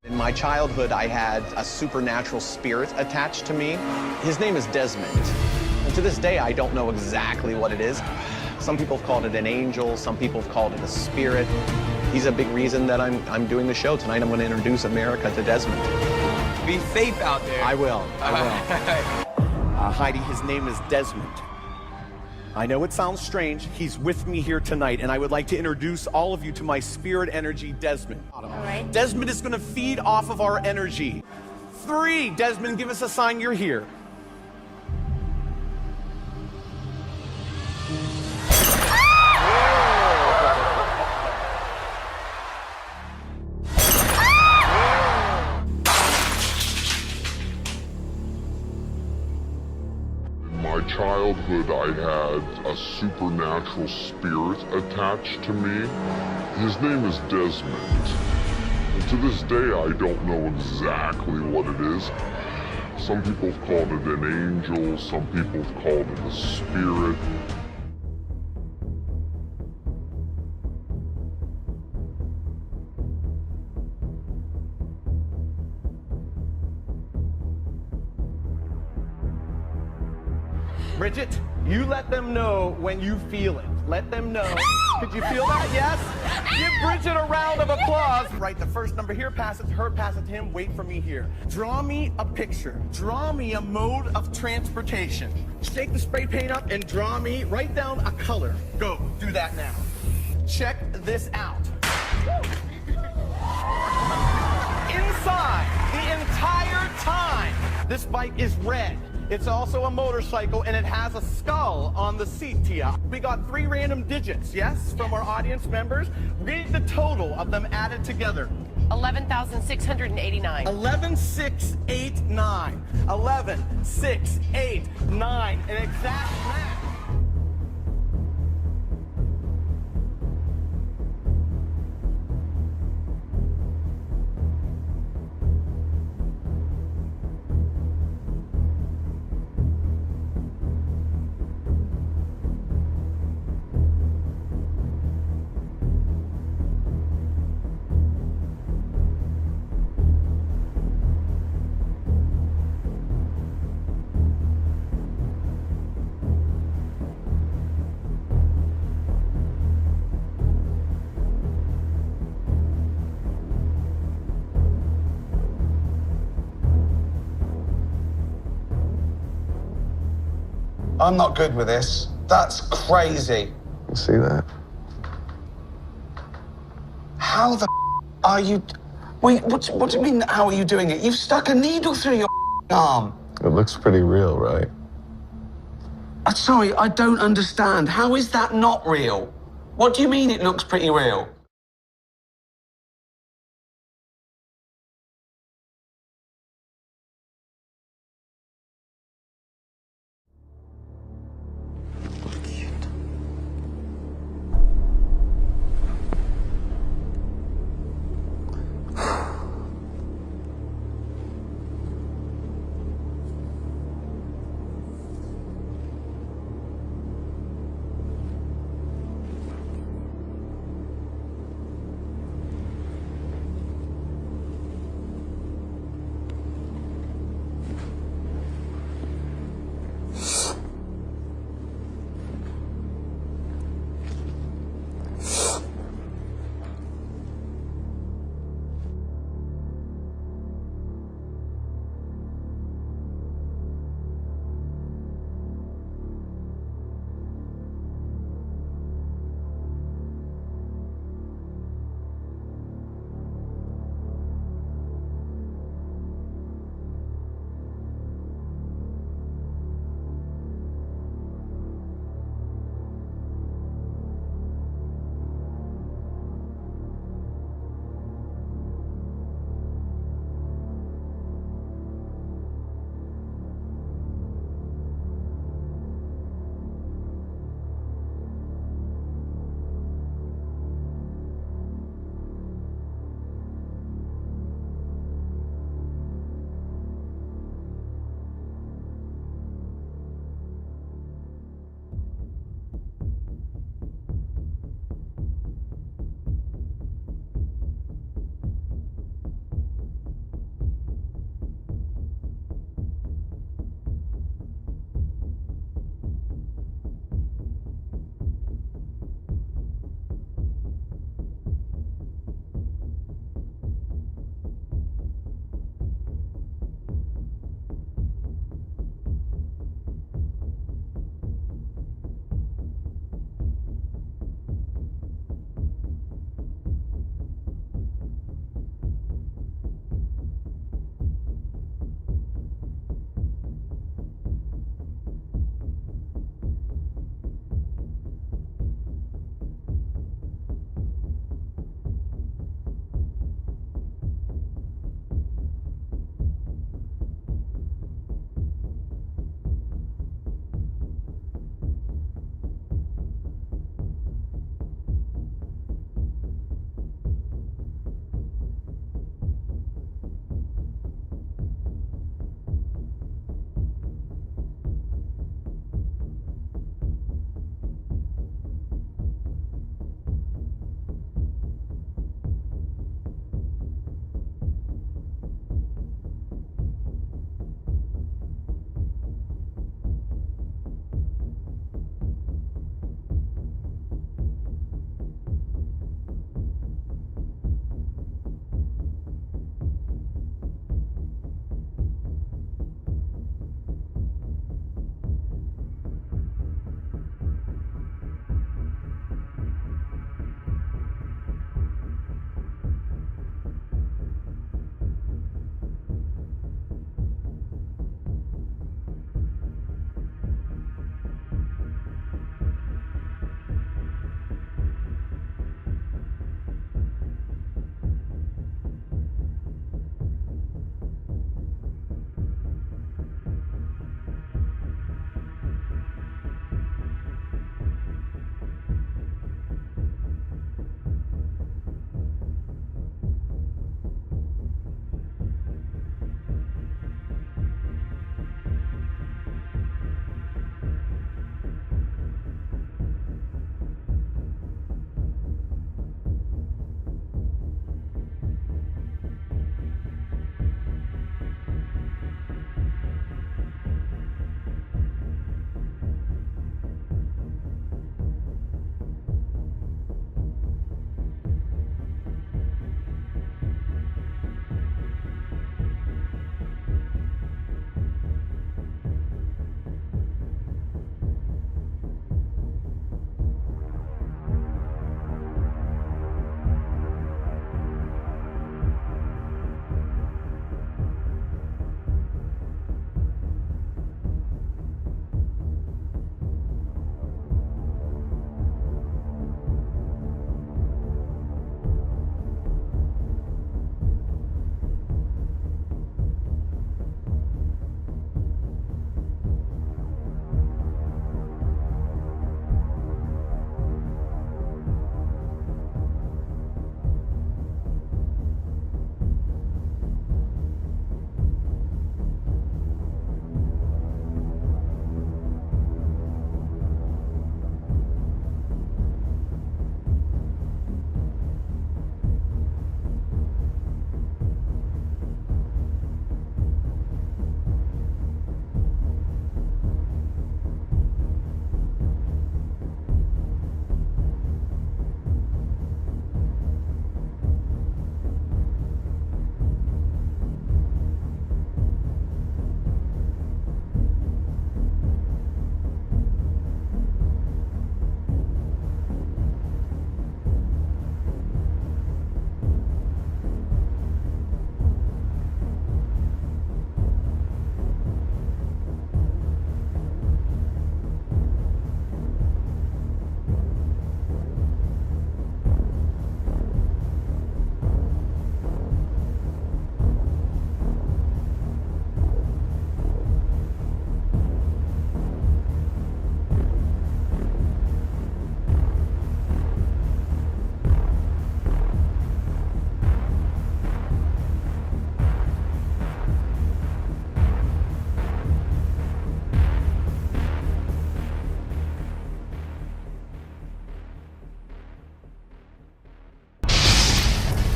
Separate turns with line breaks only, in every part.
In my childhood, I had a supernatural spirit attached to me. His name is Desmond. And to this day, I don't know exactly what it is. Some people have called it an angel. Some people have called it a spirit. He's a big reason that I'm doing the show tonight. I'm going to introduce America to Desmond.
Be safe out there.
I will. Heidi, his name is Desmond. I know it sounds strange. He's with me here tonight, and I would like to introduce all of you to my spirit energy, Desmond.
All right.
Desmond is going to feed off of our energy. 3, Desmond, give us a sign you're here.
Childhood, I had a supernatural spirit attached to me. His name is Desmond. And to this day, I don't know exactly what it is. Some people have called it an angel, some people have called it a spirit.
Bridget, you let them know when you feel it. Let them know. Could you feel that? Yes? Give Bridget a round of applause. Right, the first number here, pass it to her, pass it to him, wait for me here. Draw me a picture. Draw me a mode of transportation. Shake the spray paint up and draw me, write down a color. Go, do that now. Check this out. Inside, the entire time, this bike is red. It's also a motorcycle, and it has a skull on the seat, Tia. We got 3 random digits, yes, from our audience members. Read the total of them added together.
11,689.
11,689. 11,689. An exact match.
I'm not good with this. That's crazy.
You see that?
How the are you... Wait, what do you mean, how are you doing it? You've stuck a needle through your arm.
It looks pretty real, right?
Sorry, I don't understand. How is that not real? What do you mean it looks pretty real?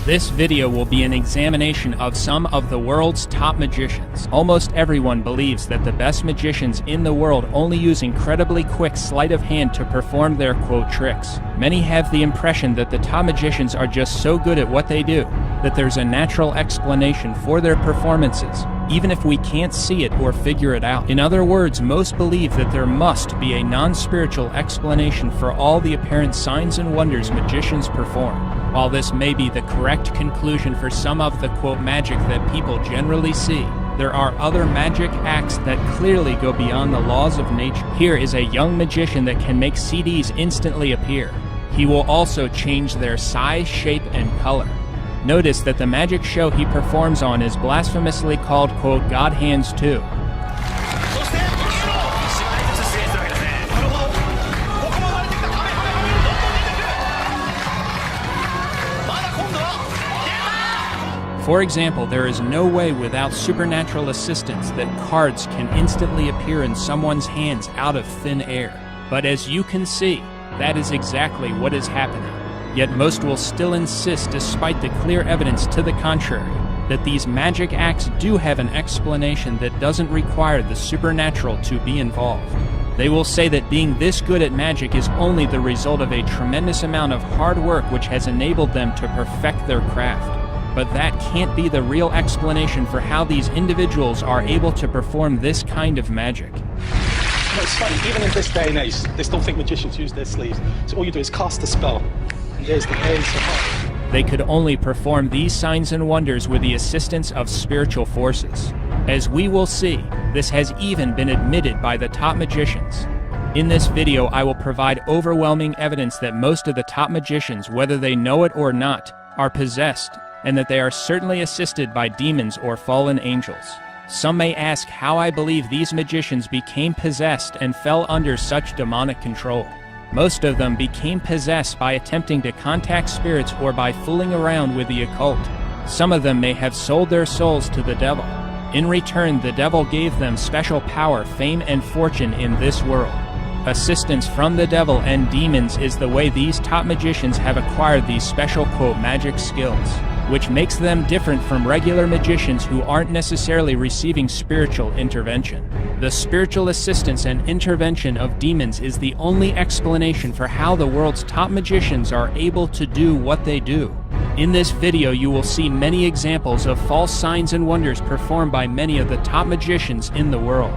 This video will be an examination of some of the world's top magicians. Almost everyone believes that the best magicians in the world only use incredibly quick sleight of hand to perform their quote tricks. Many have the impression that the top magicians are just so good at what they do that there's a natural explanation for their performances, even if we can't see it or figure it out. In other words, most believe that there must be a non-spiritual explanation for all the apparent signs and wonders magicians perform. While this may be the correct conclusion for some of the quote magic that people generally see, there are other magic acts that clearly go beyond the laws of nature. Here is a young magician that can make CDs instantly appear. He will also change their size, shape, and color. Notice that the magic show he performs on is blasphemously called quote God Hands 2. For example, there is no way without supernatural assistance that cards can instantly appear in someone's hands out of thin air. But as you can see, that is exactly what is happening. Yet most will still insist, despite the clear evidence to the contrary, that these magic acts do have an explanation that doesn't require the supernatural to be involved. They will say that being this good at magic is only the result of a tremendous amount of hard work which has enabled them to perfect their craft. But that can't be the real explanation for how these individuals are able to perform this kind of magic.
It's funny, even in this day and age, they still think magicians use their sleeves. So all you do is cast a spell, and there's the ace of hearts.
They could only perform these signs and wonders with the assistance of spiritual forces. As we will see, this has even been admitted by the top magicians. In this video, I will provide overwhelming evidence that most of the top magicians, whether they know it or not, are possessed, and that they are certainly assisted by demons or fallen angels. Some may ask how I believe these magicians became possessed and fell under such demonic control. Most of them became possessed by attempting to contact spirits or by fooling around with the occult. Some of them may have sold their souls to the devil. In return, the devil gave them special power, fame, and fortune in this world. Assistance from the devil and demons is the way these top magicians have acquired these special quote magic skills, which makes them different from regular magicians who aren't necessarily receiving spiritual intervention. The spiritual assistance and intervention of demons is the only explanation for how the world's top magicians are able to do what they do. In this video, you will see many examples of false signs and wonders performed by many of the top magicians in the world.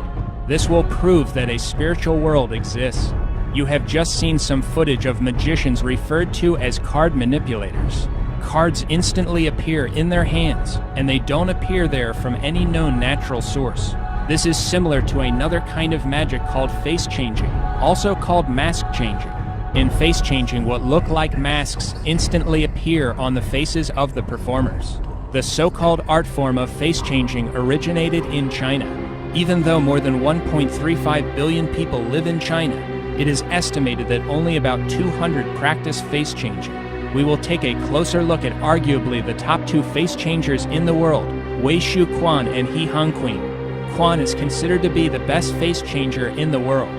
This will prove that a spiritual world exists. You have just seen some footage of magicians referred to as card manipulators. Cards instantly appear in their hands, and they don't appear there from any known natural source. This is similar to another kind of magic called face changing, also called mask changing. In face changing, what look like masks instantly appear on the faces of the performers. The so-called art form of face changing originated in China. Even though more than 1.35 billion people live in China, it is estimated that only about 200 practice face changing. We will take a closer look at arguably the top two face changers in the world, Wei Shu Quan and He Hongqing. Quan is considered to be the best face changer in the world.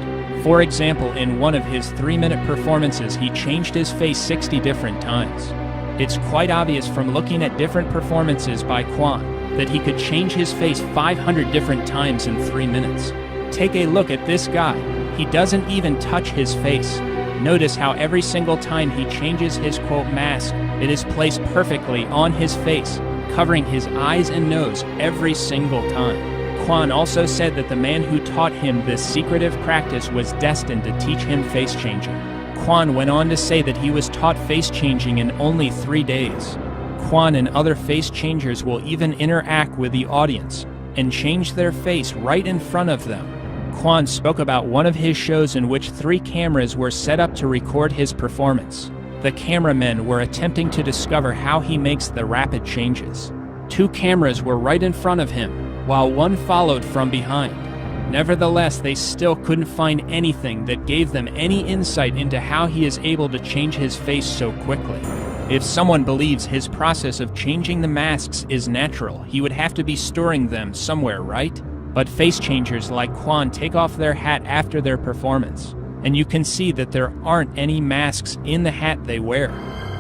For example, in one of his 3-minute performances, he changed his face 60 different times. It's quite obvious from looking at different performances by Quan that he could change his face 500 different times in 3 minutes. Take a look at this guy. He doesn't even touch his face. Notice how every single time he changes his quote mask, it is placed perfectly on his face, covering his eyes and nose every single time. Quan also said that the man who taught him this secretive practice was destined to teach him face changing. Quan went on to say that he was taught face changing in only 3 days. Quan and other face changers will even interact with the audience and change their face right in front of them. Quan spoke about one of his shows in which 3 cameras were set up to record his performance. The cameramen were attempting to discover how he makes the rapid changes. 2 cameras were right in front of him, while 1 followed from behind. Nevertheless, they still couldn't find anything that gave them any insight into how he is able to change his face so quickly. If someone believes his process of changing the masks is natural, he would have to be storing them somewhere, right? But face changers like Quan take off their hat after their performance, and you can see that there aren't any masks in the hat they wear.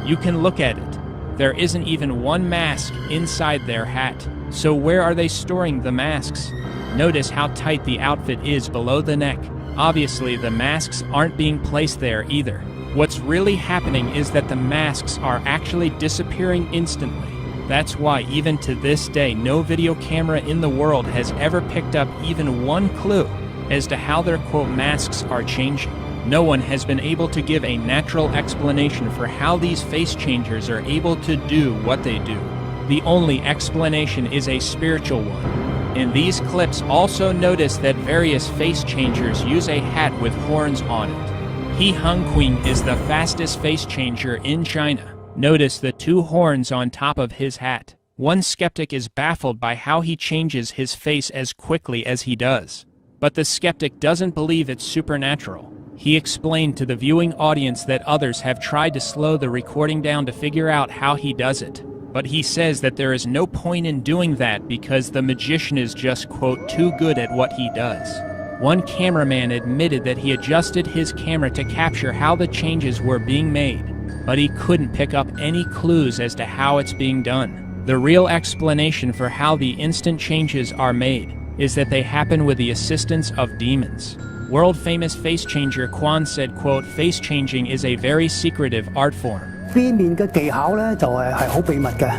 You can look at it. There isn't even one mask inside their hat. So where are they storing the masks? Notice how tight the outfit is below the neck. Obviously, the masks aren't being placed there either. What's really happening is that the masks are actually disappearing instantly. That's why even to this day, no video camera in the world has ever picked up even one clue as to how their quote masks are changing. No one has been able to give a natural explanation for how these face changers are able to do what they do. The only explanation is a spiritual one. In these clips, also notice that various face changers use a hat with horns on it. He Hongqing is the fastest face changer in China. Notice the two horns on top of his hat. One skeptic is baffled by how he changes his face as quickly as he does. But the skeptic doesn't believe it's supernatural. He explained to the viewing audience that others have tried to slow the recording down to figure out how he does it. But he says that there is no point in doing that because the magician is just, quote, too good at what he does. One cameraman admitted that he adjusted his camera to capture how the changes were being made, but he couldn't pick up any clues as to how it's being done. The real explanation for how the instant changes are made is that they happen with the assistance of demons. World-famous face changer Quan said, quote, face changing is a very secretive art form.
邊面嘅技巧咧就係好秘密嘅。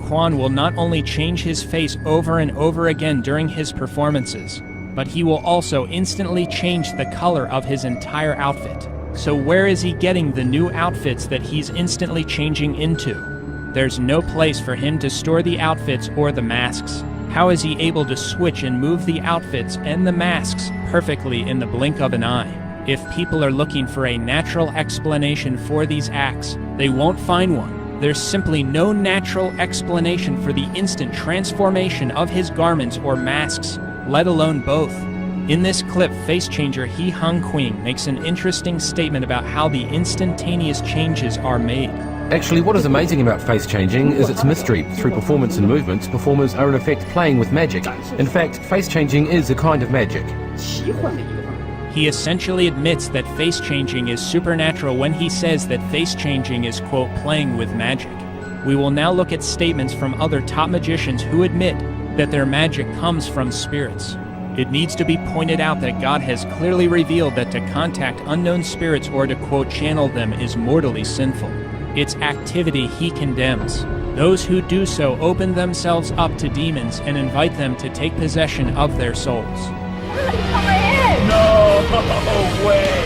Quan will not only change his face over and over again during his performances, but he will also instantly change the color of his entire outfit. So where is he getting the new outfits that he's instantly changing into? There's no place for him to store the outfits or the masks. How is he able to switch and move the outfits and the masks perfectly in the blink of an eye? If people are looking for a natural explanation for these acts, they won't find one. There's simply no natural explanation for the instant transformation of his garments or masks, let alone both. In this clip, face changer He Hongqing makes an interesting statement about how the instantaneous changes are made.
Actually, what is amazing about face changing is its mystery. Through performance and movements, performers are in effect playing with magic. In fact, face changing is a kind of magic.
He essentially admits that face changing is supernatural when he says that face changing is, quote, playing with magic. We will now look at statements from other top magicians who admit that their magic comes from spirits. It needs to be pointed out that God has clearly revealed that to contact unknown spirits or to, quote, channel them is mortally sinful. Its activity he condemns. Those who do so open themselves up to demons and invite them to take possession of their souls.
No way!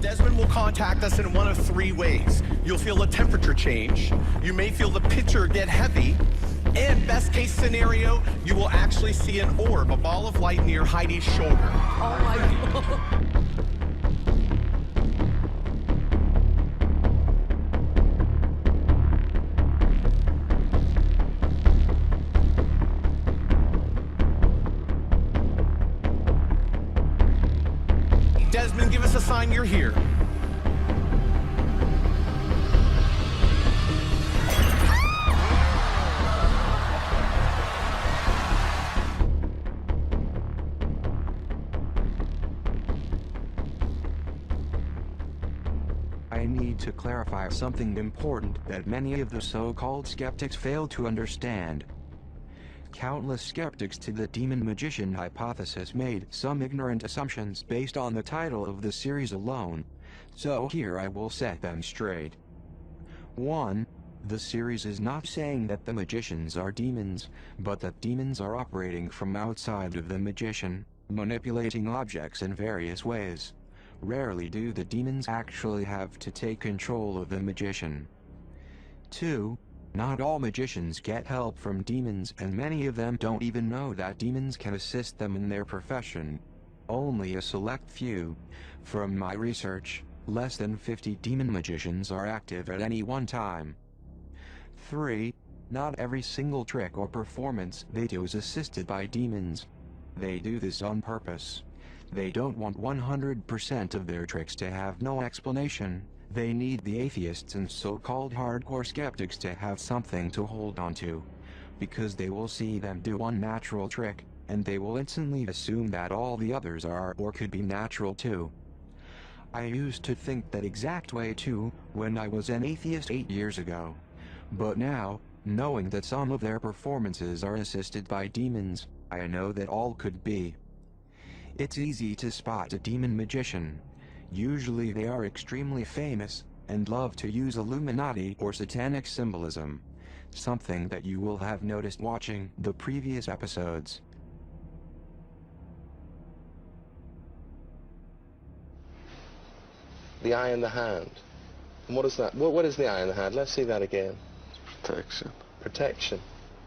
Desmond will contact us in one of three ways. You'll feel a temperature change, you may feel the picture get heavy, and best case scenario, you will actually see an orb, a ball of light near Heidi's shoulder. Oh my God. Desmond, give us a sign you're here.
I need to clarify something important that many of the so-called skeptics fail to understand. Countless skeptics to the demon magician hypothesis made some ignorant assumptions based on the title of the series alone, so here I will set them straight. 1. The series is not saying that the magicians are demons, but that demons are operating from outside of the magician, manipulating objects in various ways. Rarely do the demons actually have to take control of the magician. 2. Not all magicians get help from demons, and many of them don't even know that demons can assist them in their profession. Only a select few. From my research, Less than 50 demon magicians are active at any one time. 3. Not every single trick or performance they do is assisted by demons. They do this on purpose. They don't want 100% of their tricks to have no explanation. They need the atheists and so-called hardcore skeptics to have something to hold on to. Because they will see them do one natural trick, and they will instantly assume that all the others are or could be natural too. I used to think that exact way too, when I was an atheist 8 years ago. But now, knowing that some of their performances are assisted by demons, I know that all could be. It's easy to spot a demon magician. Usually they are extremely famous, and love to use Illuminati or satanic symbolism. Something that you will have noticed watching the previous episodes.
The eye in the hand. And what is that? What is the eye in the hand? Let's see that again. Protection. Protection.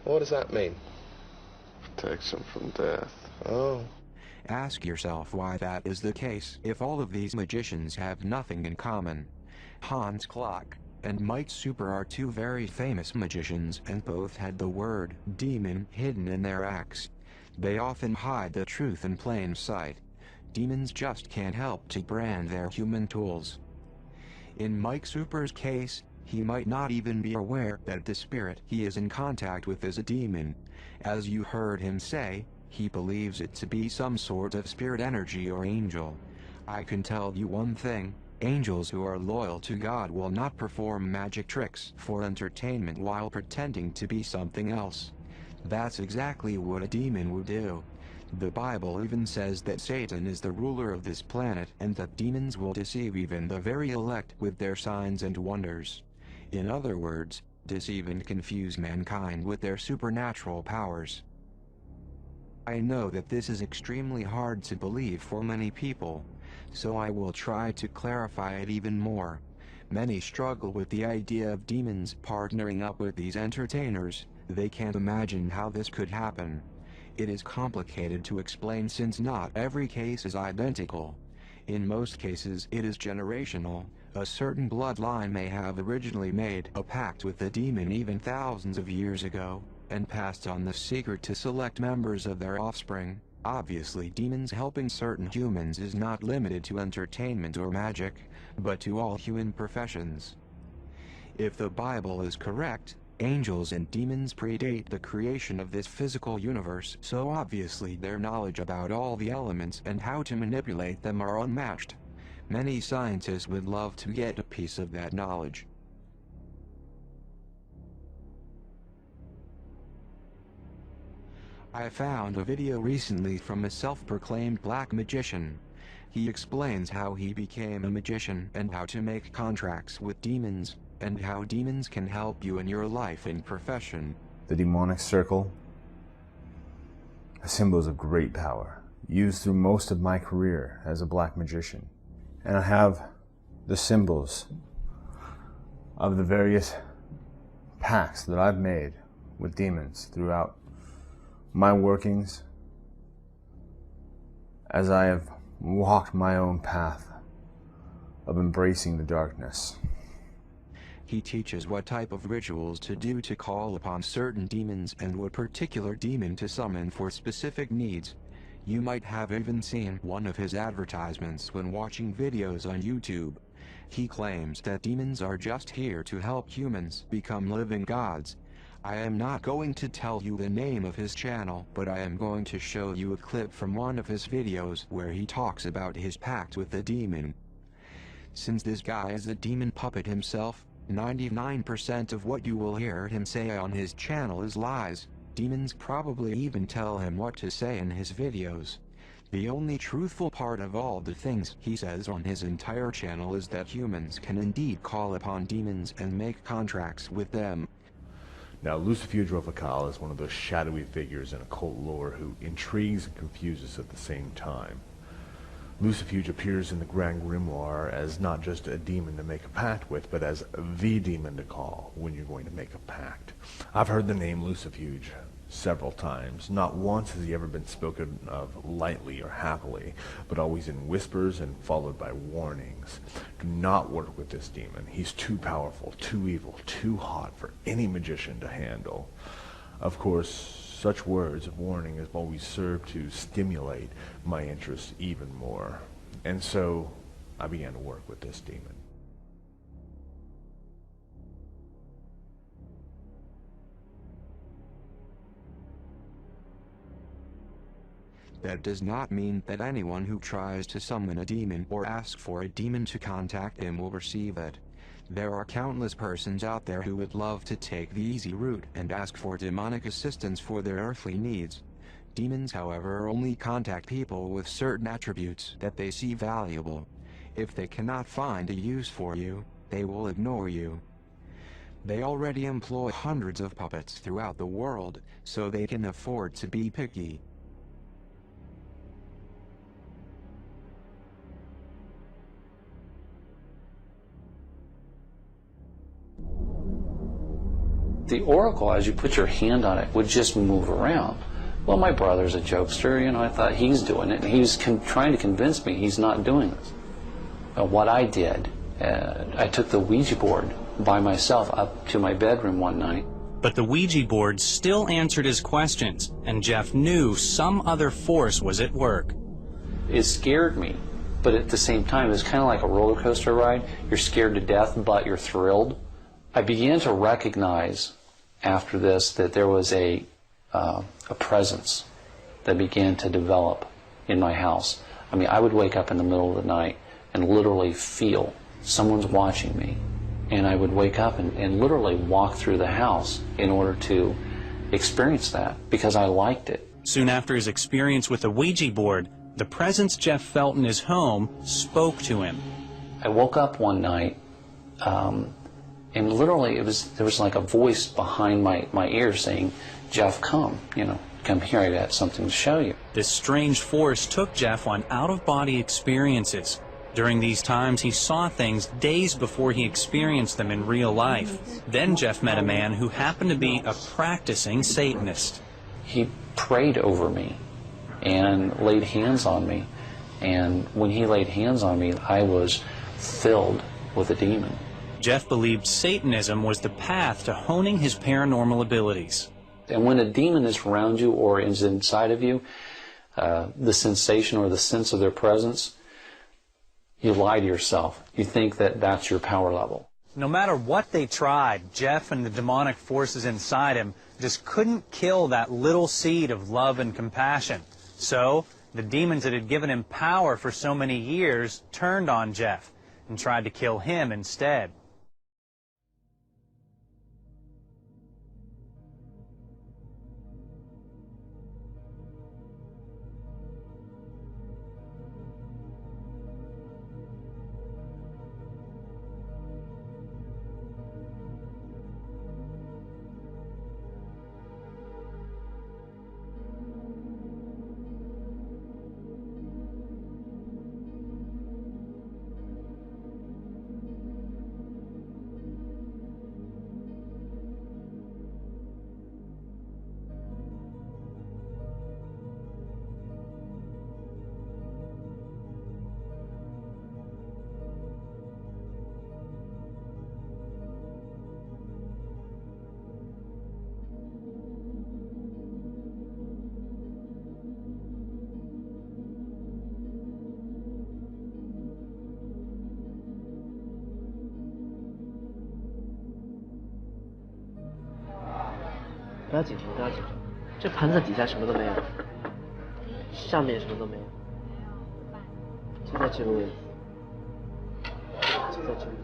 What does that mean? Protection from death. Oh.
Ask yourself why that is the case if all of these magicians have nothing in common. Hans Klock and Mike Super are two very famous magicians, and both had the word demon hidden in their acts. They often hide the truth in plain sight. Demons just can't help to brand their human tools. In Mike Super's case, he might not even be aware that the spirit he is in contact with is a demon. As you heard him say, he believes it to be some sort of spirit energy or angel. I can tell you one thing, angels who are loyal to God will not perform magic tricks for entertainment while pretending to be something else. That's exactly what a demon would do. The Bible even says that Satan is the ruler of this planet and that demons will deceive even the very elect with their signs and wonders. In other words, deceive and confuse mankind with their supernatural powers. I know that this is extremely hard to believe for many people, so I will try to clarify it even more. Many struggle with the idea of demons partnering up with these entertainers. They can't imagine how this could happen. It is complicated to explain since not every case is identical. In most cases it is generational. A certain bloodline may have originally made a pact with the demon even thousands of years ago, and passed on the secret to select members of their offspring. Obviously, demons helping certain humans is not limited to entertainment or magic, but to all human professions. If the Bible is correct, angels and demons predate the creation of this physical universe, so obviously their knowledge about all the elements and how to manipulate them are unmatched. Many scientists would love to get a piece of that knowledge. I found a video recently from a self-proclaimed black magician. He explains how he became a magician and how to make contracts with demons, and how demons can help you in your life and profession.
The demonic circle, a symbol of great power, used through most of my career as a black magician. And I have the symbols of the various pacts that I've made with demons throughout my workings as I have walked my own path of embracing the darkness.
He teaches what type of rituals to do to call upon certain demons and what particular demon to summon for specific needs. You might have even seen one of his advertisements when watching videos on YouTube. He claims that demons are just here to help humans become living gods. I am not going to tell you the name of his channel, but I am going to show you a clip from one of his videos where he talks about his pact with the demon. Since this guy is a demon puppet himself, 99% of what you will hear him say on his channel is lies. Demons probably even tell him what to say in his videos. The only truthful part of all the things he says on his entire channel is that humans can indeed call upon demons and make contracts with them.
Now, Lucifuge Rofacal is one of those shadowy figures in occult lore who intrigues and confuses at the same time. Lucifuge appears in the Grand Grimoire as not just a demon to make a pact with, but as the demon to call when you're going to make a pact. I've heard the name Lucifuge several times. Not once has he ever been spoken of lightly or happily, but always in whispers and followed by warnings. Do not work with this demon. He's too powerful, too evil, too hot for any magician to handle. Of course, such words of warning have always served to stimulate my interest even more. And so I began to work with this demon.
That does not mean that anyone who tries to summon a demon or ask for a demon to contact him will receive it. There are countless persons out there who would love to take the easy route and ask for demonic assistance for their earthly needs. Demons, however, only contact people with certain attributes that they see valuable. If they cannot find a use for you, they will ignore you. They already employ hundreds of puppets throughout the world, so they can afford to be picky.
The oracle, as you put your hand on it, would just move around. Well, my brother's a jokester, you know, I thought he's doing it, and he was trying to convince me he's not doing this. But what I did, I took the Ouija board by myself up to my bedroom one night.
But the Ouija board still answered his questions, and Jeff knew some other force was at work.
It scared me, but at the same time, it was kind of like a roller coaster ride. You're scared to death, but you're thrilled. I began to recognize after this that there was a presence that began to develop in my house. I mean, I would wake up in the middle of the night and literally feel someone's watching me. And I would wake up and literally walk through the house in order to experience that because I liked it.
Soon after his experience with the Ouija board, the presence Jeff felt in his home spoke to him.
I woke up one night and literally there was like a voice behind my ear saying, "Jeff, come, you know, come here, I got something to show you."
This strange force took Jeff on out-of-body experiences. During these times, he saw things days before he experienced them in real life. Then Jeff met a man who happened to be a practicing Satanist.
He prayed over me and laid hands on me. And when he laid hands on me, I was filled with a demon.
Jeff believed Satanism was the path to honing his paranormal abilities.
And when a demon is around you or is inside of you, the sensation or the sense of their presence, you lie to yourself. You think that that's your power level.
No matter what they tried, Jeff and the demonic forces inside him just couldn't kill that little seed of love and compassion. So the demons that had given him power for so many years turned on Jeff and tried to kill him instead.
不要紧张，不要紧张。这盘子底下什么都没有，上面什么都没有，就在这个位置，就在这里。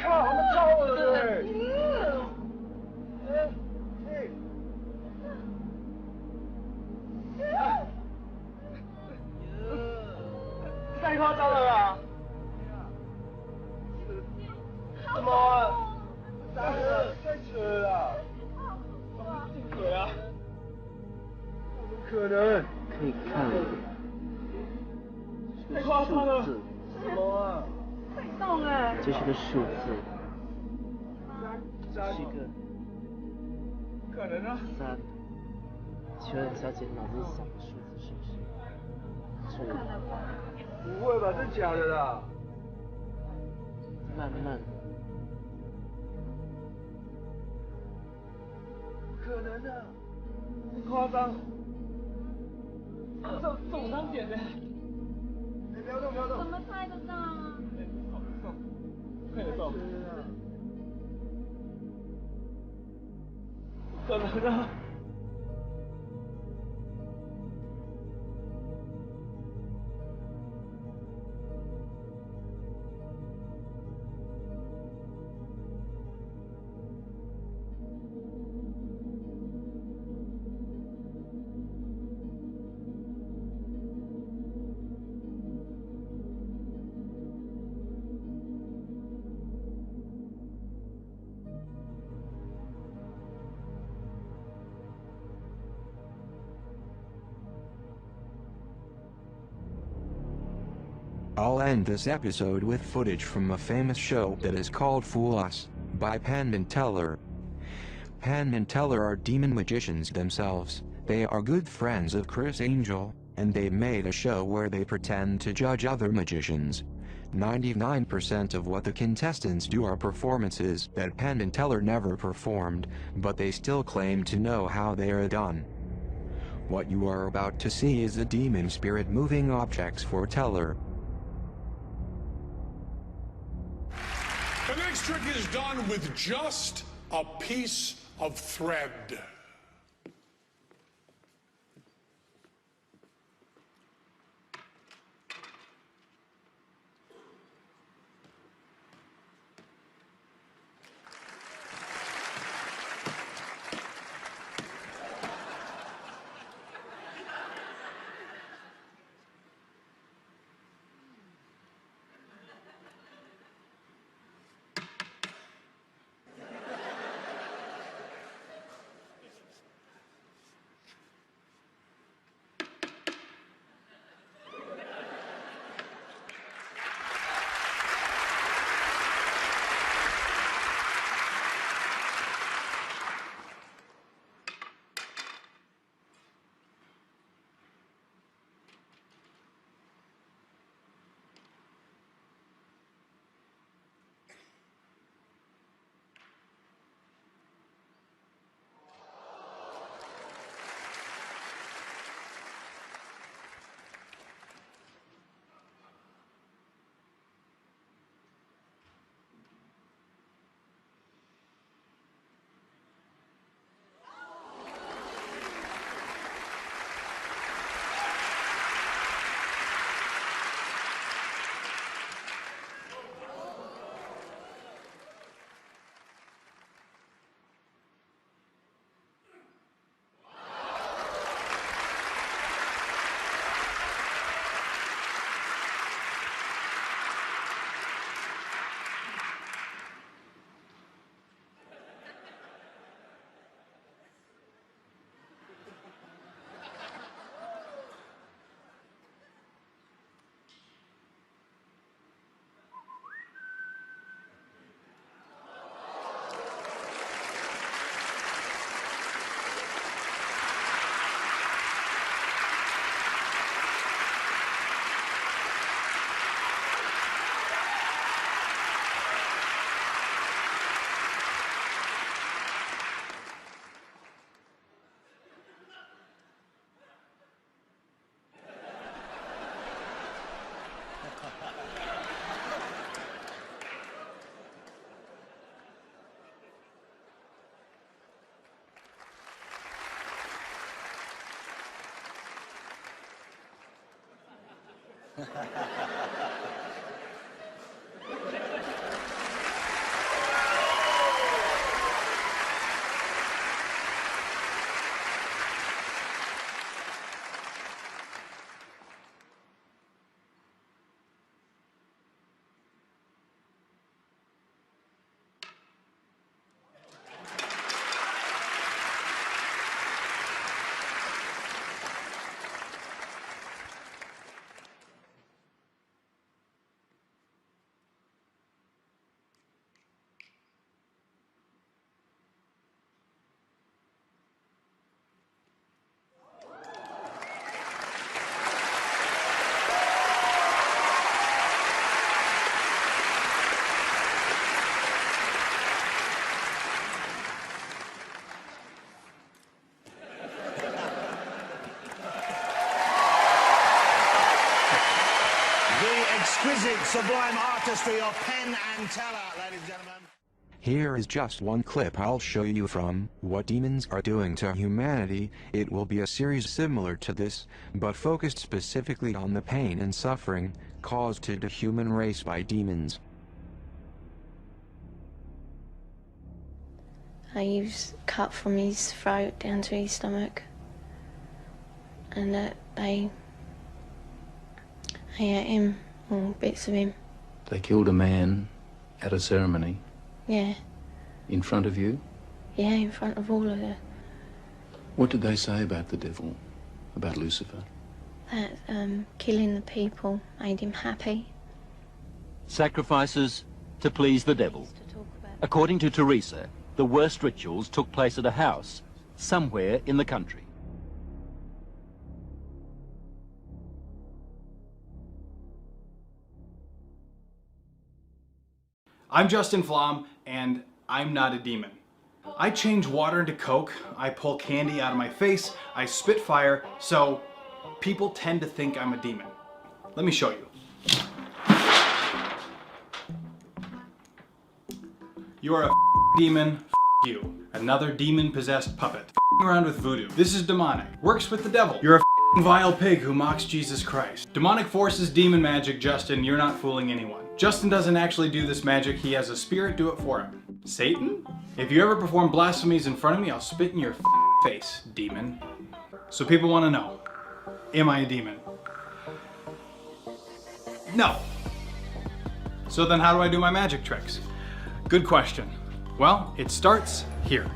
靠！他们招我了！太夸张了吧！什么？太扯了！怎么可能？怎么可能？
可以看这是个数字，7个。
可能啊。
3。请问小姐脑子里想的数字是不是？
不可能吧？不会吧？真假的啦？
慢慢。
不可能的，太夸张。这5张点呢？哎，不要动，不要动。
怎么猜得到啊？
送，快点送。不可能的。
I'll end this episode with footage from a famous show that is called Fool Us, by Penn and Teller. Penn and Teller are demon magicians themselves. They are good friends of Chris Angel, and they made a show where they pretend to judge other magicians. 99% of what the contestants do are performances that Penn and Teller never performed, but they still claim to know how they are done. What you are about to see is a demon spirit moving objects for Teller.
The next trick is done with just a piece of thread.
sublime artistry of Penn and Teller, ladies and gentlemen.
Here is just one clip I'll show you from What Demons Are Doing to Humanity. It will be a series similar to this, but focused specifically on the pain and suffering caused to the human race by demons.
He was cut from his throat down to his stomach, and they ate him, or bits of him.
They killed a man at a ceremony.
Yeah,
In front of you?
yeah, in front of all of them.
What did they say about the devil? About Lucifer?
That killing the people made him happy.
Sacrifices to please the devil. According to Teresa, the worst rituals took place at a house somewhere in the country.
I'm Justin Flom, and I'm not a demon. I change water into Coke, I pull candy out of my face, I spit fire, so people tend to think I'm a demon. Let me show you. You are a demon, you. Another demon-possessed puppet. Around with voodoo. This is demonic. Works with the devil. You're a vile pig who mocks Jesus Christ. Demonic forces, demon magic, Justin, you're not fooling anyone. Justin doesn't actually do this magic, he has a spirit do it for him. Satan? If you ever perform blasphemies in front of me, I'll spit in your face, demon. So people want to know, am I a demon? No. So then how do I do my magic tricks? Good question. Well, it starts here.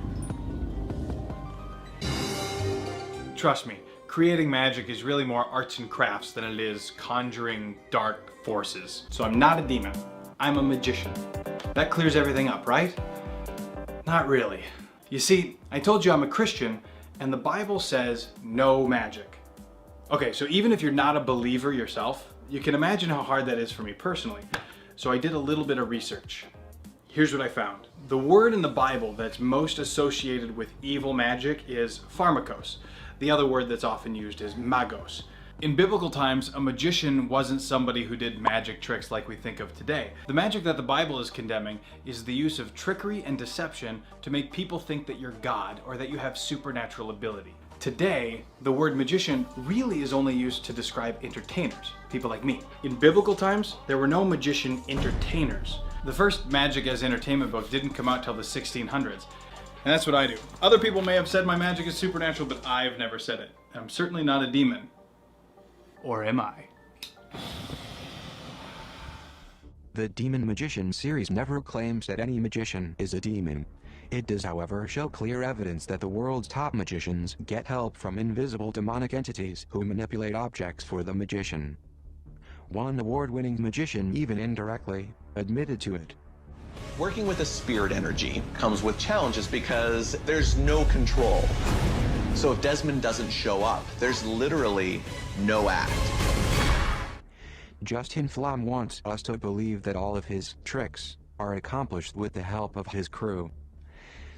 Trust me, creating magic is really more arts and crafts than it is conjuring dark forces. So I'm not a demon, I'm a magician. That clears everything up, right? Not really. You see, I told you I'm a Christian, and the Bible says no magic. Okay, so even if you're not a believer yourself, you can imagine how hard that is for me personally. So I did a little bit of research. Here's what I found. The word in the Bible that's most associated with evil magic is pharmakos. The other word that's often used is magos. In biblical times, a magician wasn't somebody who did magic tricks like we think of today. The magic that the Bible is condemning is the use of trickery and deception to make people think that you're God or that you have supernatural ability. Today, the word magician really is only used to describe entertainers, people like me. In biblical times, there were no magician entertainers. The first magic as entertainment book didn't come out till the 1600s. And that's what I do. Other people may have said my magic is supernatural, but I've never said it. I'm certainly not a demon. Or am I?
The Demon Magician series never claims that any magician is a demon. It does, however, show clear evidence that the world's top magicians get help from invisible demonic entities who manipulate objects for the magician. One award-winning magician even indirectly admitted to it.
Working with a spirit energy comes with challenges because there's no control. So if Desmond doesn't show up, there's literally no act.
Justin Flom wants us to believe that all of his tricks are accomplished with the help of his crew.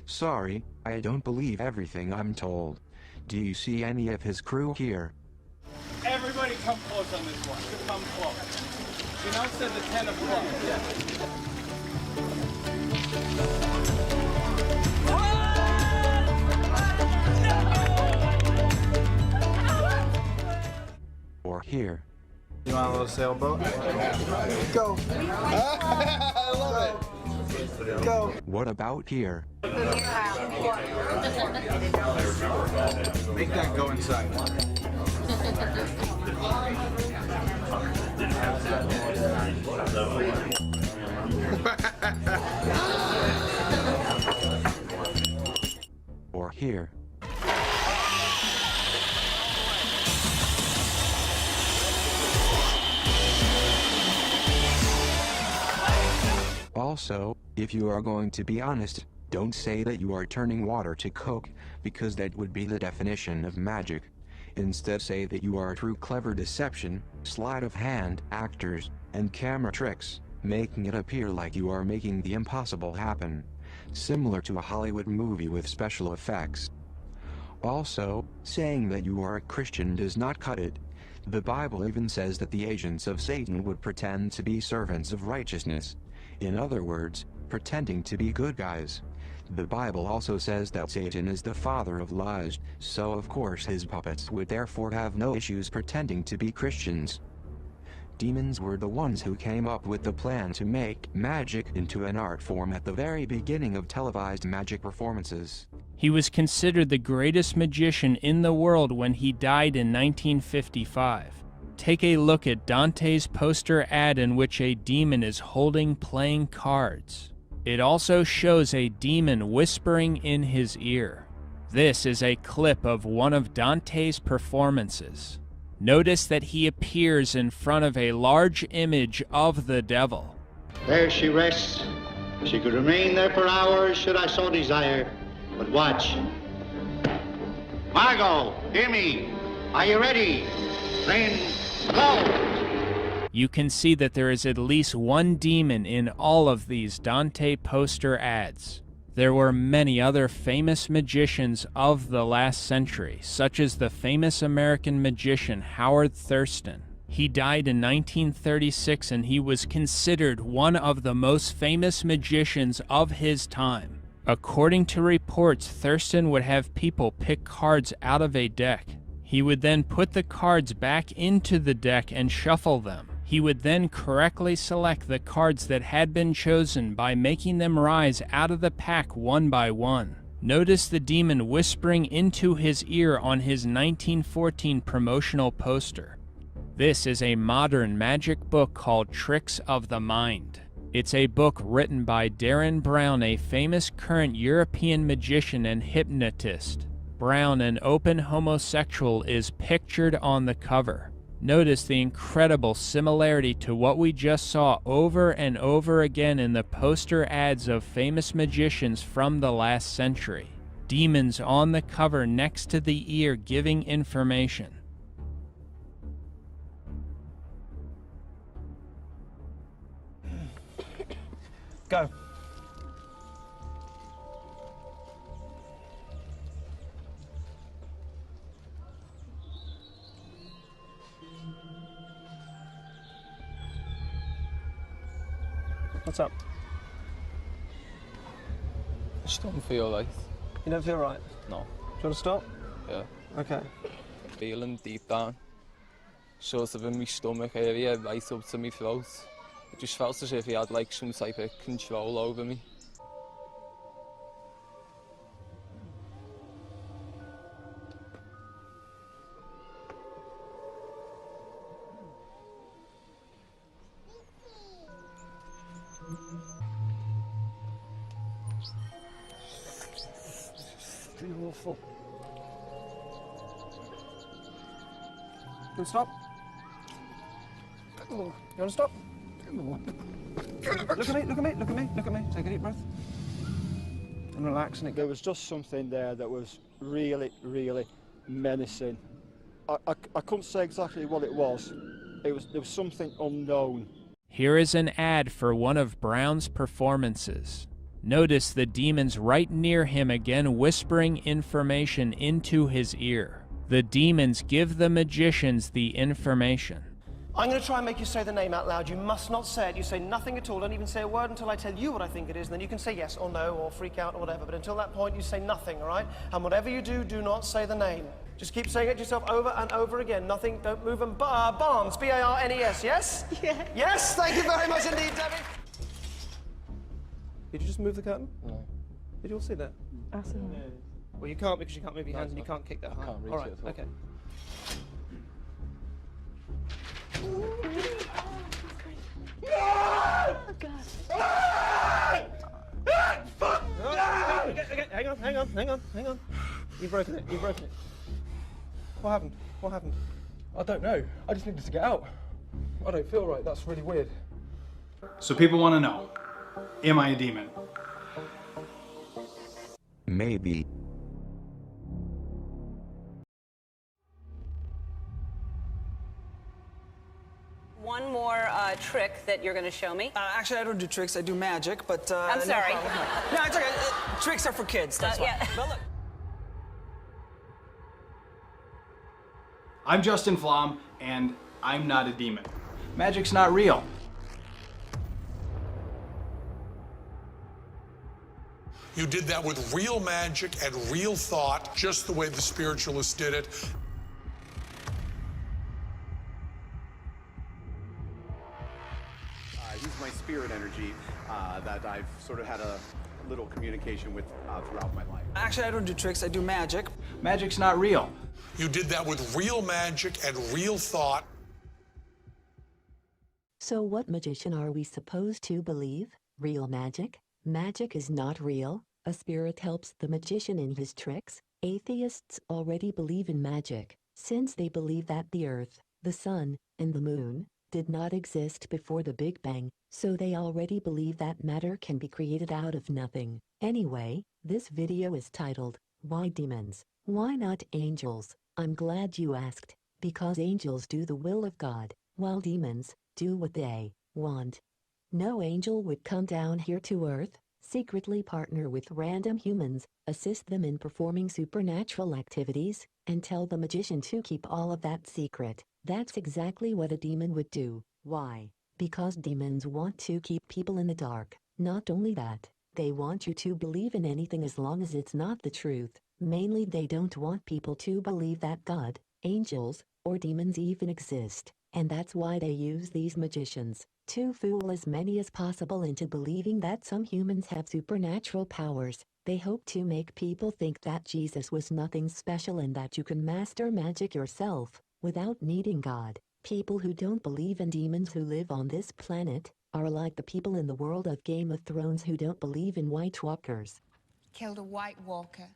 Sorry, I don't believe everything I'm told. Do you see any of his crew here?
Everybody come close on this one. Come close. We now said the 10 of clubs.
Or here.
You want a little sailboat?
Go. I love it. Go.
What about here?
Make that go inside.
Or here. Also, if you are going to be honest, don't say that you are turning water to Coke, because that would be the definition of magic. Instead, say that you are through clever deception, sleight of hand, actors, and camera tricks, making it appear like you are making the impossible happen, similar to a Hollywood movie with special effects. Also, saying that you are a Christian does not cut it. The Bible even says that the agents of Satan would pretend to be servants of righteousness. In other words, pretending to be good guys. The Bible also says that Satan is the father of lies, so of course his puppets would therefore have no issues pretending to be Christians. Demons were the ones who came up with the plan to make magic into an art form at the very beginning of televised magic performances.
He was considered the greatest magician in the world when he died in 1955. Take a look at Dante's poster ad in which a demon is holding playing cards. It also shows a demon whispering in his ear. This is a clip of one of Dante's performances. Notice that he appears in front of a large image of the devil.
There she rests. She could remain there for hours should I so desire. But watch. Margot, hear me. Are you ready? Then go!
You can see that there is at least one demon in all of these Dante poster ads. There were many other famous magicians of the last century, such as the famous American magician Howard Thurston. He died in 1936 and he was considered one of the most famous magicians of his time. According to reports, Thurston would have people pick cards out of a deck. He would then put the cards back into the deck and shuffle them. He would then correctly select the cards that had been chosen by making them rise out of the pack one by one. Notice the demon whispering into his ear on his 1914 promotional poster. This is a modern magic book called Tricks of the Mind. It's a book written by Darren Brown, a famous current European magician and hypnotist. Brown, an open homosexual, is pictured on the cover. Notice the incredible similarity to what we just saw over and over again in the poster ads of famous magicians from the last century. Demons on the cover next to the ear giving information.
Go. What's up?
I just don't feel right.
You don't feel right?
No.
Do you want to stop?
Yeah.
Okay.
Feeling deep down, sort of in my stomach area, right up to my throat. It just felt as if he had like some type of control over me.
You're awful. You want to stop? You want to stop? Look at me, look at me, look at me, look at me. Take a deep breath. And relax and
There was just something there that was really, really menacing. I couldn't say exactly what it was. There was something unknown.
Here is an ad for one of Brown's performances. Notice the demons right near him again whispering information into his ear. The demons give the magicians the information.
I'm going to try and make you say the name out loud. You must not say it. You say nothing at all. Don't even say a word until I tell you what I think it is. And then you can say yes or no or freak out or whatever. But until that point, you say nothing, all right? And whatever you do, do not say the name. Just keep saying it to yourself over and over again. Nothing, don't move. And Barnes, B-A-R-N-E-S, yes? Yeah. Yes, thank you very much indeed, Debbie. Did you just move the curtain?
No.
Did you all see that?
Absolutely.
Well, you can't because you can't move your hands and you can't kick that hard.
Can't reach
all right,
it at all.
okay.
Oh, God.
Okay, hang on. You've broken it, What happened? What happened?
I don't know. I just needed to get out. I don't feel right. That's really weird.
So people want to know, am I a demon?
Maybe.
One more trick that you're going to show me.
Actually, I don't do tricks. I do magic, but...
I'm sorry.
No, problem. No, it's okay. Tricks are for kids. That's why.
Yeah.
But look.
I'm Justin Flom, and I'm not a demon. Magic's not real.
You did that with real magic and real thought, just the way the spiritualists did it.
He's my spirit energy that I've sort of had a little communication with throughout my life.
Actually, I don't do tricks, I do magic.
Magic's not real.
You did that with real magic and real thought.
So what magician are we supposed to believe? Real magic? Magic is not real. A spirit helps the magician in his tricks. Atheists already believe in magic, since they believe that the earth, the sun, and the moon did not exist before the Big Bang, so they already believe that matter can be created out of nothing. Anyway, this video is titled, Why Demons? Why not Angels? I'm glad you asked, because angels do the will of God, while demons do what they want. No angel would come down here to earth, secretly partner with random humans, assist them in performing supernatural activities, and tell the magician to keep all of that secret. That's exactly what a demon would do. Why? Because demons want to keep people in the dark. Not only that, they want you to believe in anything as long as it's not the truth. Mainly they don't want people to believe that God, angels, or demons even exist. And that's why they use these magicians, to fool as many as possible into believing that some humans have supernatural powers. They hope to make people think that Jesus was nothing special and that you can master magic yourself, without needing God. People who don't believe in demons who live on this planet, are like the people in the world of Game of Thrones who don't believe in White Walkers.
Killed a White Walker.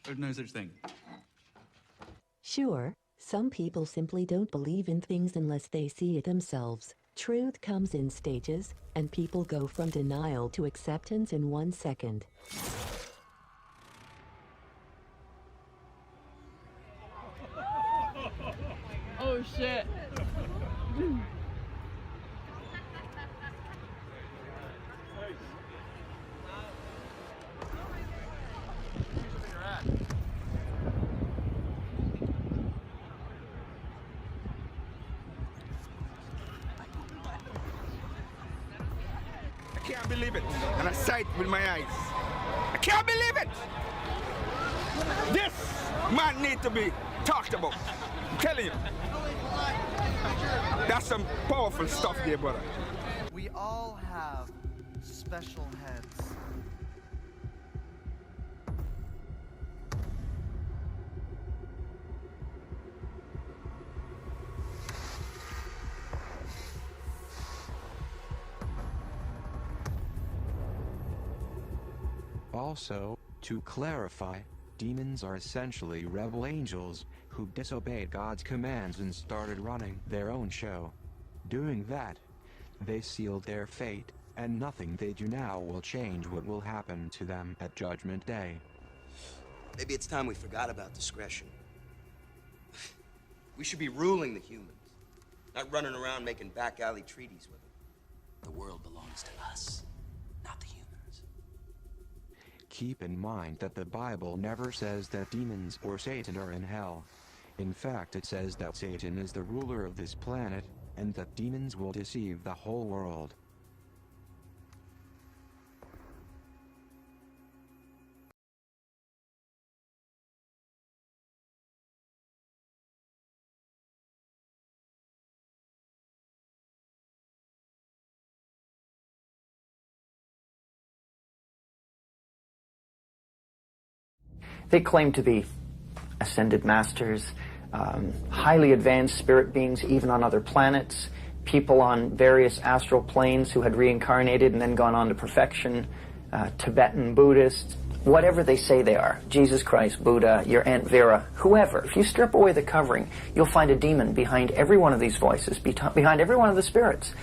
There's no such thing.
Sure, some people simply don't believe in things unless they see it themselves. Truth comes in stages, and people go from denial to acceptance in 1 second.
Oh shit.
I can't believe it, and I saw it with my eyes. I can't believe it! This man needs to be talked about. I'm telling you. That's some powerful stuff there, brother.
We all have special heads.
Also, to clarify, demons are essentially rebel angels, who disobeyed God's commands and started running their own show. Doing that, they sealed their fate, and nothing they do now will change what will happen to them at Judgment Day.
Maybe it's time we forgot about discretion. We should be ruling the humans, not running around making back alley treaties with them.
The world belongs to us, not the humans.
Keep in mind that the Bible never says that demons or Satan are in hell. In fact, it says that Satan is the ruler of this planet, and that demons will deceive the whole world.
They claim to be ascended masters, highly advanced spirit beings even on other planets, people on various astral planes who had reincarnated and then gone on to perfection, Tibetan Buddhists, whatever they say they are, Jesus Christ, Buddha, your Aunt Vera, whoever. If you strip away the covering, you'll find a demon behind every one of these voices, behind every one of the spirits.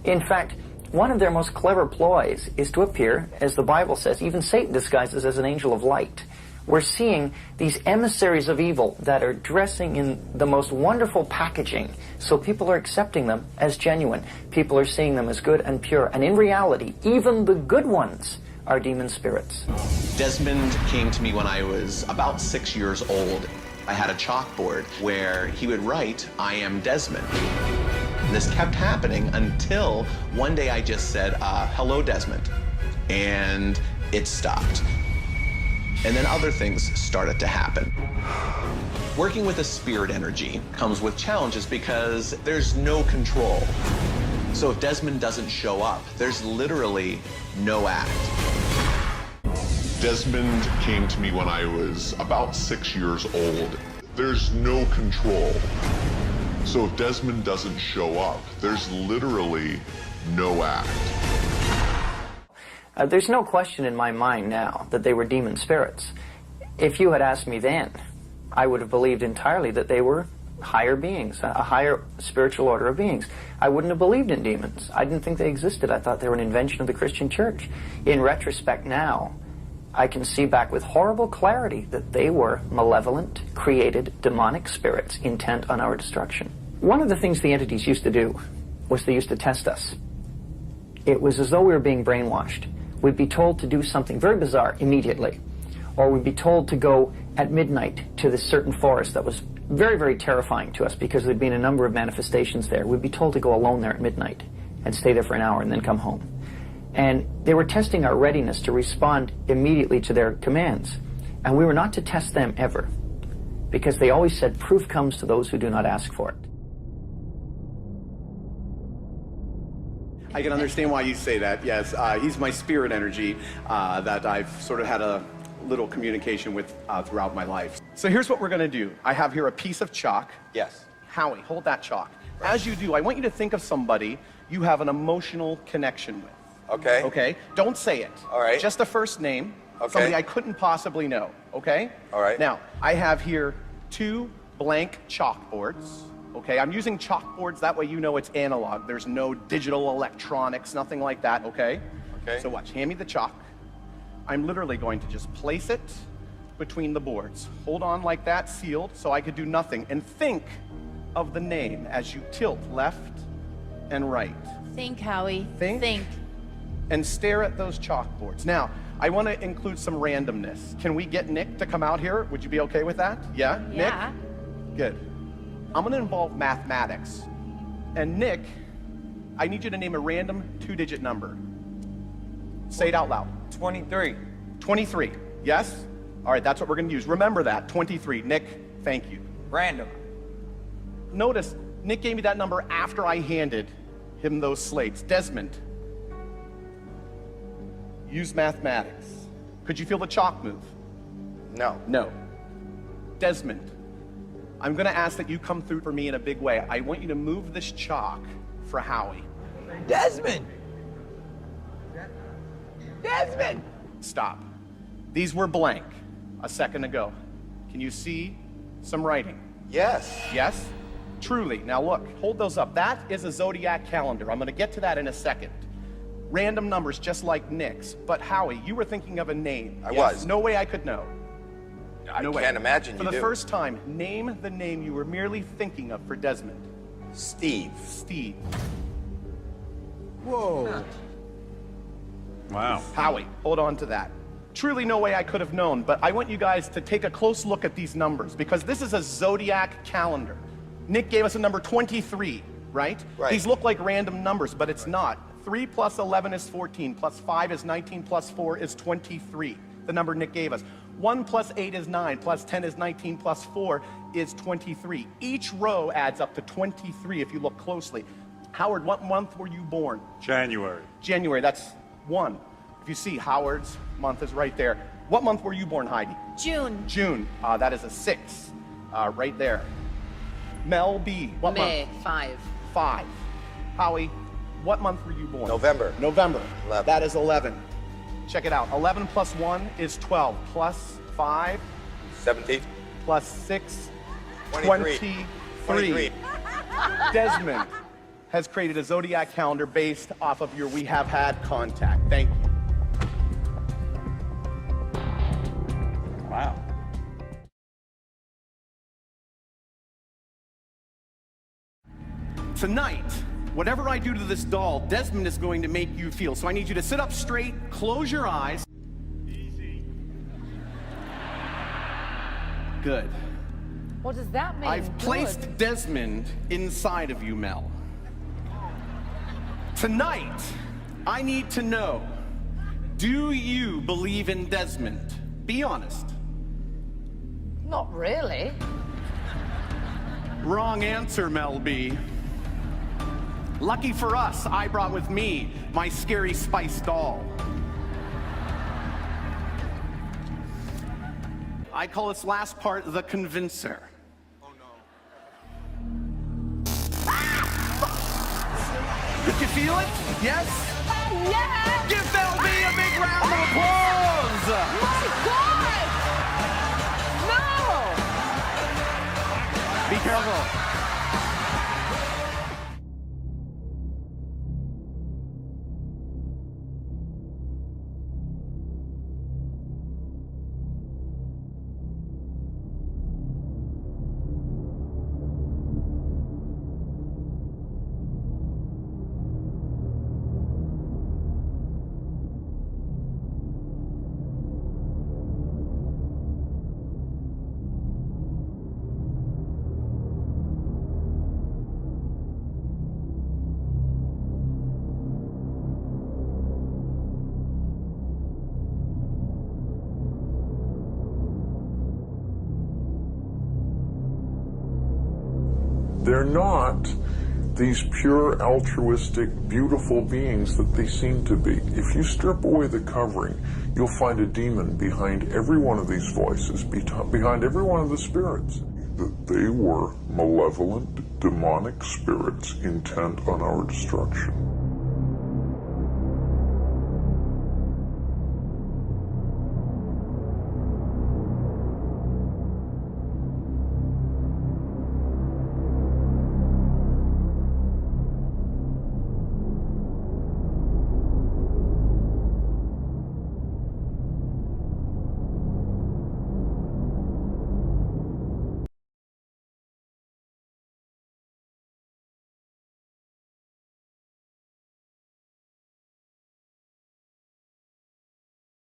In fact, one of their most clever ploys is to appear, as the Bible says, even Satan disguises as an angel of light. We're seeing these emissaries of evil that are dressing in the most wonderful packaging, so people are accepting them as genuine. People are seeing them as good and pure. And in reality, even the good ones are demon spirits.
Desmond came to me when I was about 6 years old. I had a chalkboard where he would write, "I am Desmond." And this kept happening until one day I just said, "Hello, Desmond." And it stopped. And then other things started to happen. Working with a spirit energy comes with challenges because there's no control. So if Desmond doesn't show up, there's literally no act.
Desmond came to me when I was about 6 years old. There's no control. So if Desmond doesn't show up, there's literally no act.
There's no question in my mind now that they were demon spirits. If you had asked me then, I would have believed entirely that they were higher beings, a higher spiritual order of beings. I wouldn't have believed in demons. I didn't think they existed. I thought they were an invention of the Christian church. In retrospect now, I can see back with horrible clarity that they were malevolent, created, demonic spirits intent on our destruction. One of the things the entities used to do was they used to test us. It was as though we were being brainwashed. We'd be told to do something very bizarre immediately, or we'd be told to go at midnight to this certain forest that was very, very terrifying to us because there'd been a number of manifestations there. We'd be told to go alone there at midnight and stay there for an hour and then come home. And they were testing our readiness to respond immediately to their commands. And we were not to test them ever, because they always said proof comes to those who do not ask for it.
I can understand why you say that, yes. He's my spirit energy that I've sort of had a little communication with throughout my life. So here's what we're going to do. I have here a piece of chalk.
Yes.
Howie, hold that chalk. Right. As you do, I want you to think of somebody you have an emotional connection with.
Okay.
Okay? Don't say it.
All right.
Just a first name.
Okay.
Somebody I couldn't possibly know. Okay?
All right.
Now, I have here 2 blank chalkboards. Okay, I'm using chalkboards, that way you know it's analog. There's no digital electronics, nothing like that, okay?
Okay.
So watch, hand me the chalk. I'm literally going to just place it between the boards. Hold on like that, sealed, so I could do nothing. And think of the name as you tilt left and right.
Think, Howie.
Think. And stare at those chalkboards. Now, I want to include some randomness. Can we get Nick to come out here? Would you be okay with that? Yeah?
Yeah.
Nick? Good. I'm going to involve mathematics. And Nick, I need you to name a random 2-digit number. Say it out loud.
23.
23. Yes? All right, that's what we're going to use. Remember that. 23. Nick, thank you.
Random.
Notice, Nick gave me that number after I handed him those slates. Desmond, use mathematics. Could you feel the chalk move?
No.
No. Desmond, I'm going to ask that you come through for me in a big way. I want you to move this chalk for Howie.
Desmond! Desmond!
Stop. These were blank a second ago. Can you see some writing?
Yes.
Yes? Truly. Now look, hold those up. That is a zodiac calendar. I'm going to get to that in a second. Random numbers just like Nick's. But Howie, you were thinking of a name.
I was.
No way I could know.
I can't imagine
you do. For the first time, name the name you were merely thinking of for Desmond.
Steve.
Steve.
Whoa.
Wow. Howie, hold on to that. Truly no way I could have known, but I want you guys to take a close look at these numbers because this is a zodiac calendar. Nick gave us a number 23, right?
Right.
These look like random numbers, but it's not. 3 plus 11 is 14, plus 5 is 19, plus 4 is 23, the number Nick gave us. 1 plus 8 is 9, plus 10 is 19, plus 4 is 23. Each row adds up to 23 if you look closely. Howard, what month were you born?
January.
January, that's 1. If you see, Howard's month is right there. What month were you born, Heidi?
June.
June, that is a 6, right there. Mel B, what
May,
month?
5.
5. Howie, what month were you born?
November.
November.
11.
That is 11. Check it out. 11 plus 1 is 12. Plus 5.
17.
Plus 6.
23.
23. Desmond has created a zodiac calendar based off of your We Have Had contact. Thank you.
Wow.
Tonight, whatever I do to this doll, Desmond is going to make you feel. So I need you to sit up straight, close your eyes. Easy. Good.
What does that mean?
I've placed Desmond inside of you, Mel. Tonight, I need to know, do you believe in Desmond? Be honest.
Not really.
Wrong answer, Mel B. Lucky for us, I brought with me my scary spice doll. I call this last part the convincer. Oh no. Did you feel it? Yes?
Yeah!
Give Mel B a big round of applause!
My God! No!
Be careful.
They're not these pure, altruistic, beautiful beings that they seem to be. If you strip away the covering, you'll find a demon behind every one of these voices, behind every one of the spirits. That they were malevolent, demonic spirits intent on our destruction.